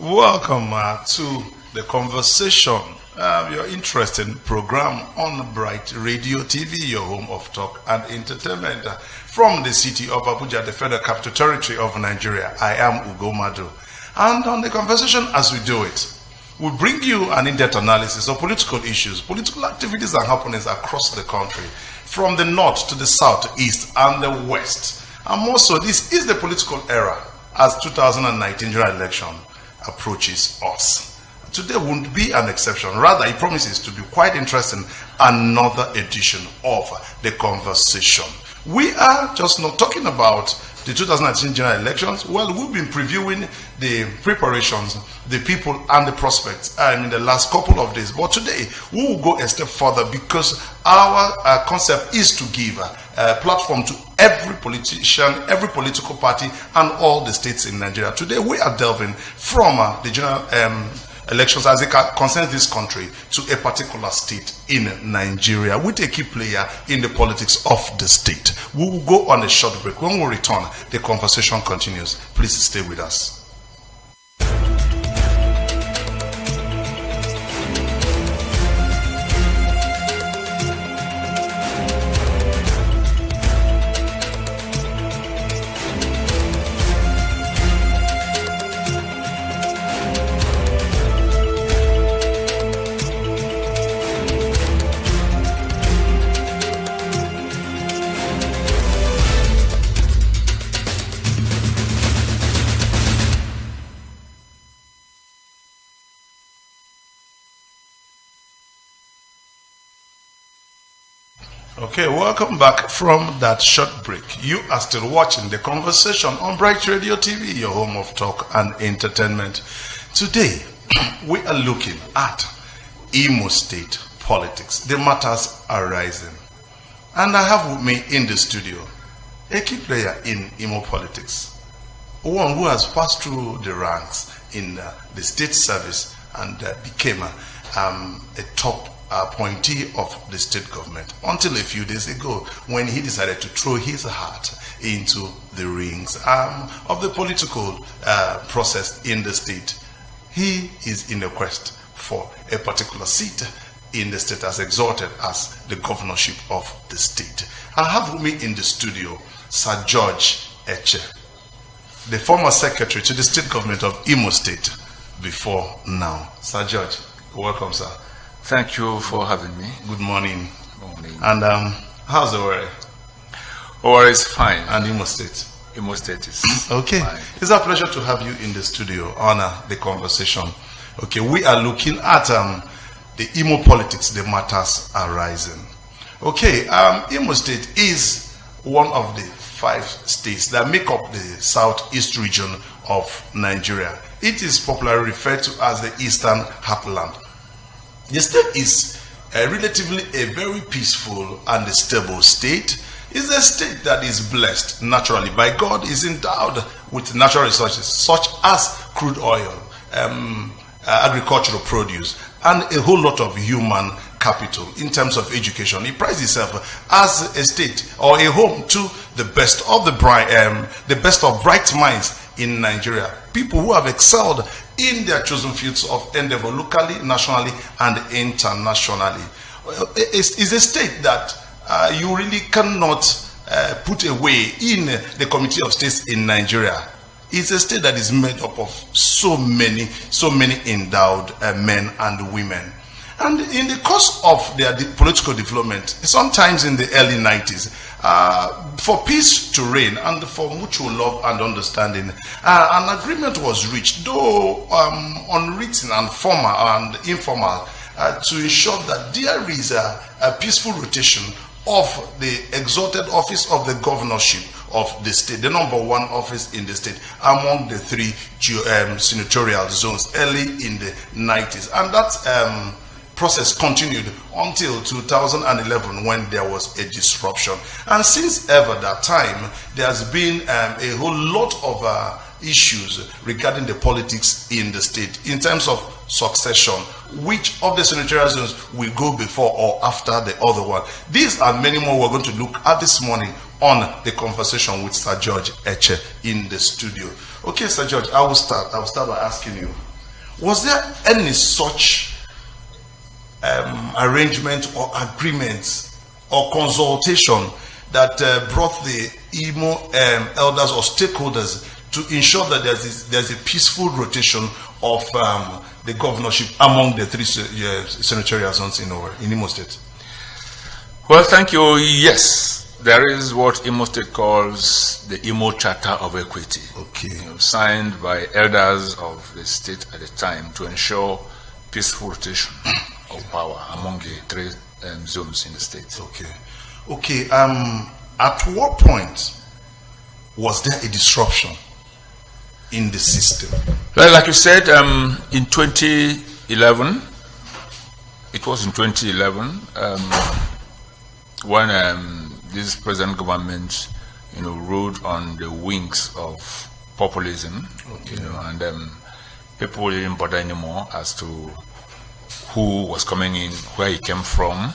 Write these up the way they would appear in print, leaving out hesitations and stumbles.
Welcome to the conversation, your interesting program on Bright Radio TV, your home of talk and entertainment. From the city of Abuja, the Federal Capital Territory of Nigeria, I am Ugo Madu. And on the conversation, as we do it, we bring you an in-depth analysis of political issues, political activities and happenings across the country, from the north to the south, east, and the west. And more so, this is the political era as 2019 general election approaches us. Today won't be an exception. Rather, it promises to be quite interesting. Another edition of the conversation. We are just not talking about the 2019 general elections. Well, we've been previewing the preparations, the people, and the prospects in the last couple of days. But today, we will go a step further because our concept is to give a platform to every politician, every political party, and all the states in Nigeria. Today, we are delving from the general elections as it concerns this country to a particular state in Nigeria with a key player in the politics of the state. We will go on a short break. When we return, the conversation continues. Please stay with us. Okay, welcome back from that short break. You are still watching the conversation on Bright Radio TV, your home of talk and entertainment. Today, we are looking at Imo State politics, the matters arising. And I have with me in the studio a key player in Imo politics, one who has passed through the ranks in the state service and became a top appointee of the state government until a few days ago when he decided to throw his heart into the rings of the political process in the state. He is in the quest for a particular seat in the state as exalted as the governorship of the state. I have with me in the studio Sir George Eche, the former secretary to the state government of Imo State before now. Sir George, welcome, sir. Thank you for having me. Good morning. Good morning. And how's Owerri? Owerri is fine. And Imo State? Imo State is okay. Fine. It's a pleasure to have you in the studio on the conversation. Okay, we are looking at the Imo politics, the matters arising. Okay, Imo State is one of the 5 states that make up the southeast region of Nigeria. It is popularly referred to as the Eastern Heartland. The state is relatively a very peaceful and stable state. It's a state that is blessed naturally by God, is endowed with natural resources such as crude oil, agricultural produce, and a whole lot of human capital in terms of education. It prides itself as a state or a home to the best of bright minds in Nigeria. People who have excelled in their chosen fields of endeavor locally, nationally, and internationally. It's a state that you really cannot put away in the Committee of States in Nigeria. It's a state that is made up of so many endowed men and women. And in the course of their political development, sometimes in the early 90s, for peace to reign and for mutual love and understanding, an agreement was reached, though unwritten and formal and informal, to ensure that there is a peaceful rotation of the exalted office of the governorship of the state, the number 1 office in the state, among the 3 senatorial zones early in the 90s. And that process continued until 2011 when there was a disruption. And since ever that time, there has been a whole lot of issues regarding the politics in the state in terms of succession. Which of the senatorial zones will go before or after the other one? These and many more we're going to look at this morning on the conversation with Sir George Eche in the studio. Okay, Sir George, I will start by asking you, Was there any such arrangement or agreement or consultation that brought the Imo elders or stakeholders to ensure that there's a peaceful rotation of the governorship among the three senatorial zones in Imo State? Well, thank you. Yes, there is what Imo State calls the Imo Charter of Equity. Okay. Signed by elders of the state at the time to ensure peaceful rotation of power among the three zones in the state. Okay. Okay. At what point was there a disruption in the system? Well, like you said, in 2011, it was in 2011 when this present government, rode on the wings of populism, okay. And people didn't bother anymore as to who was coming in, where he came from,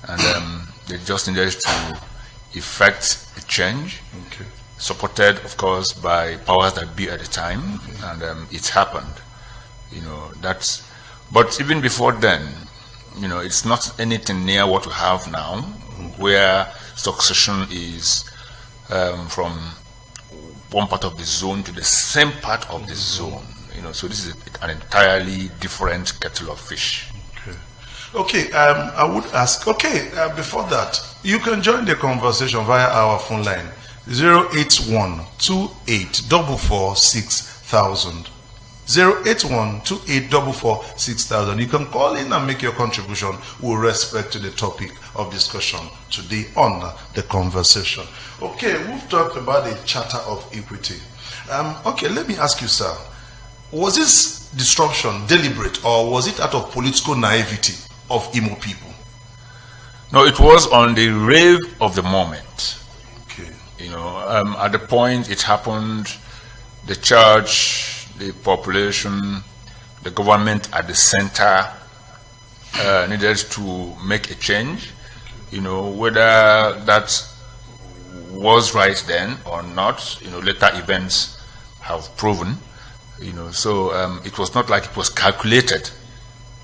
and they just needed to effect a change, okay. supported, of course, by powers that be at the time, okay. and it happened. But even before then, it's not anything near what we have now, where succession is from one part of the zone to the same part of the zone. So this is an entirely different kettle of fish. Okay, I would ask, before that, you can join the conversation via our phone line, 081-2844-6000. 081-2844-6000. You can call in and make your contribution with respect to the topic of discussion today on the conversation. Okay, we've talked about the Charter of Equity. Okay, let me ask you, sir, was this disruption deliberate or was it out of political naivety of Imo people? No, it was on the rave of the moment. Okay. At the point it happened, the church, the population, the government at the center needed to make a change. Whether that was right then or not, later events have proven. So it was not like it was calculated,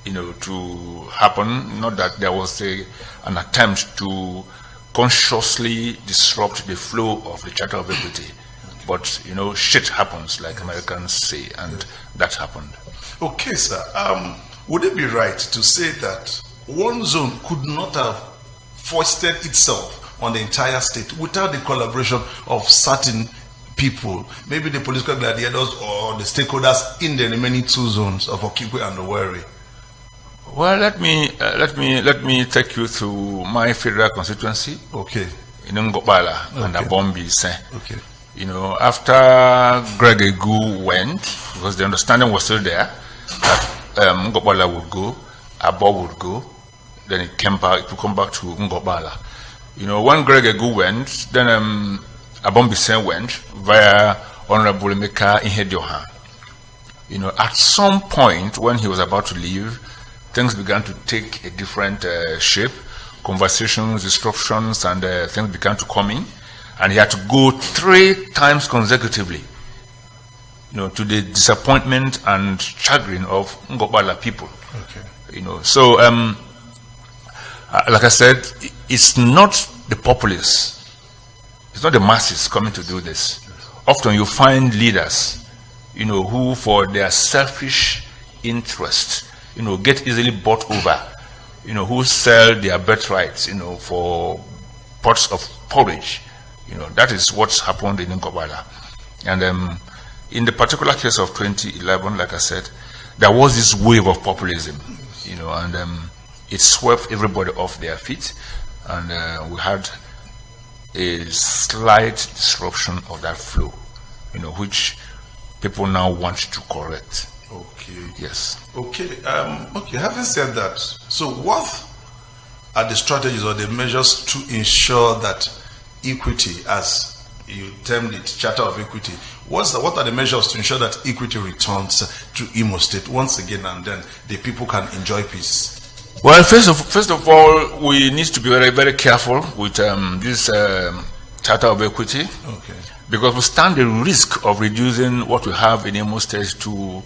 to happen. Not that there was an attempt to consciously disrupt the flow of the Charter of Equity. But, shit happens, like Americans say, and that happened. Okay, sir. Would it be right to say that one zone could not have foisted itself on the entire state without the collaboration of certain people, maybe the political gladiators or the stakeholders in the remaining two zones of Okigwe and Owerri? Well, let me take you through my federal constituency. Okay. In Ngobala and Abombi. Okay. After Greg Egu went, because the understanding was still there that Ngobala would go, Abo would go, then it would come back to Ngobala. When Greg Egu went, then Abombise went via Honorable Emeka Ihedioha. At some point when he was about to leave, things began to take a different shape. Conversations, disruptions, and things began to come in. And he had to go 3 times consecutively, to the disappointment and chagrin of Ngobala people. Okay. So, like I said, it's not the populace, it's not the masses coming to do this. Often you find leaders, who for their selfish interest, get easily bought over, who sell their birthrights, for pots of porridge. That is what's happened in Ngobala. And in the particular case of 2011, like I said, there was this wave of populism, and it swept everybody off their feet, and we had a slight disruption of that flow, which people now want to correct. Okay. Yes. Okay. Okay. Having said that, so what are the strategies or the measures to ensure that equity, as you termed it, Charter of Equity, what are the measures to ensure that equity returns to Imo State once again, and then the people can enjoy peace? Well, first of all, we need to be very, very careful with this Charter of Equity. Okay. Because we stand the risk of reducing what we have in Imo State to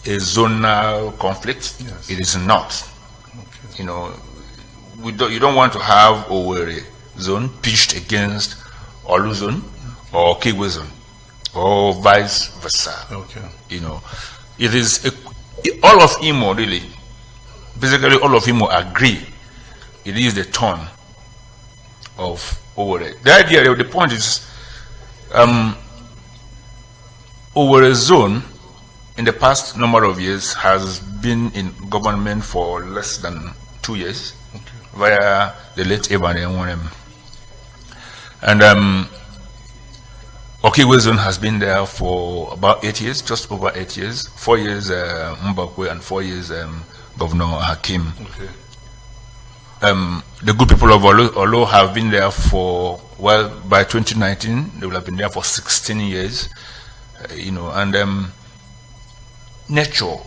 a zonal conflict. Yes. It is not. Okay. You know, you don't want to have Owerri zone pitched against Olu zone or Kigwe zone, or vice versa. Okay. You know, it is all of Imo really. Basically, all of Imo agree. It is the turn of Owerri. The idea, the point is, Owerri zone in the past number of years has been in government for less than 2 years, via the late Evan Enwonem. And Okigwe zone has been there for about 8 years, just over 8 years. 4 years Mbakwe and 4 years Governor Hakim. Okay. The good people of Olo have been there for, well, by 2019 they will have been there for 16 years. You know, and nature,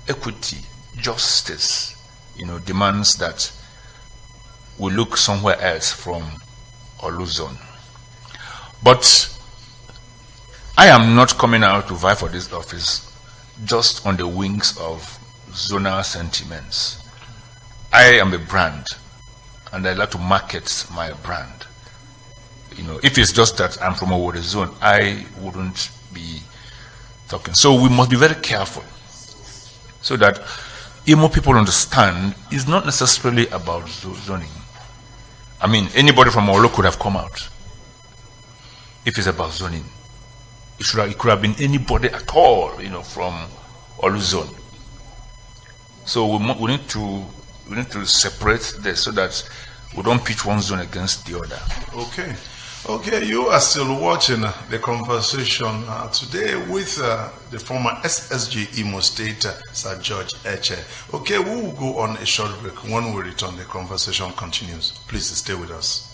equity, justice, you know, demands that we look somewhere else from Olu zone. But I am not coming out to vie for this office just on the wings of zonal sentiments. I am a brand, and I like to market my brand. You know, if it's just that I'm from Owerri zone, I wouldn't be talking. So we must be very careful so that Imo people understand it's not necessarily about zoning. I mean, anybody from Olo could have come out if it's about zoning. It could have been anybody at all, you know, from Olu zone. So we need to separate this so that we don't pitch one zone against the other. Okay. Okay, you are still watching the conversation today with the former SSG Imo State, Sir George Eche. Okay, we will go on a short break. When we return, the conversation continues. Please stay with us.